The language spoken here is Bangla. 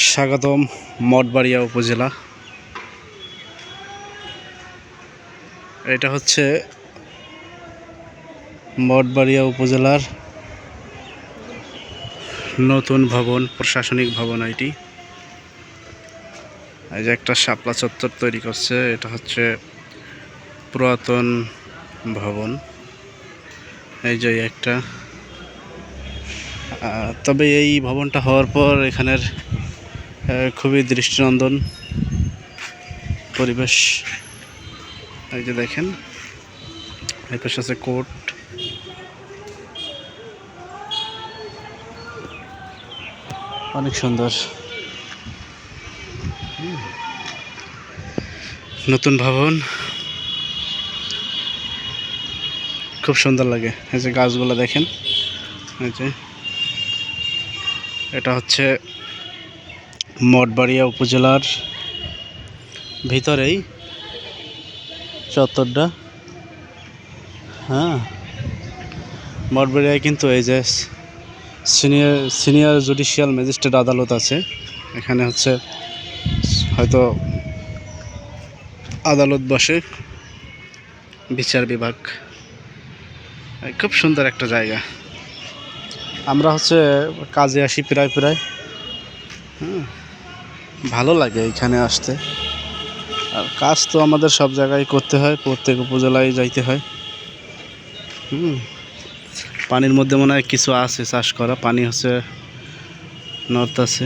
স্বাগতম মঠবাড়িয়া উপজেলা। এটা হচ্ছে মঠবাড়িয়া উপজেলার নতুন ভবন, প্রশাসনিক ভবন। এটি এই যে একটা শাপলা চত্বর তৈরি করছে, এটা হচ্ছে পুরাতন ভবন। এই যে একটা, তবে এই ভবনটা হওয়ার পর এখানের খুবই দৃষ্টিনন্দন পরিবেশ। এই যে দেখেন, এই পাশে আছে কোর্ট। অনেক সুন্দর নতুন ভবন, খুব সুন্দর লাগে। এই যে গাছগুলো দেখেন, এই যে এটা হচ্ছে মঠবাড়িয়া উপজেলার ভিতরেই চত্বরটা। হ্যাঁ, মঠবাড়িয়ায় কিন্তু এই যে সিনিয়র জুডিশিয়াল ম্যাজিস্ট্রেট আদালত আছে। এখানে হচ্ছে হয়তো আদালত বসে, বিচার বিভাগ। খুব সুন্দর একটা জায়গা। আমরা হচ্ছে কাজে আসি প্রায় ভালো লাগে এখানে আসতে। আর কাজ তো আমাদের সব জায়গায় করতে হয়, প্রত্যেক উপজেলায় যাইতে হয়। পানির মধ্যে মনে হয় কিছু আছে চাষ করা, পানি হচ্ছে নর্থ আছে।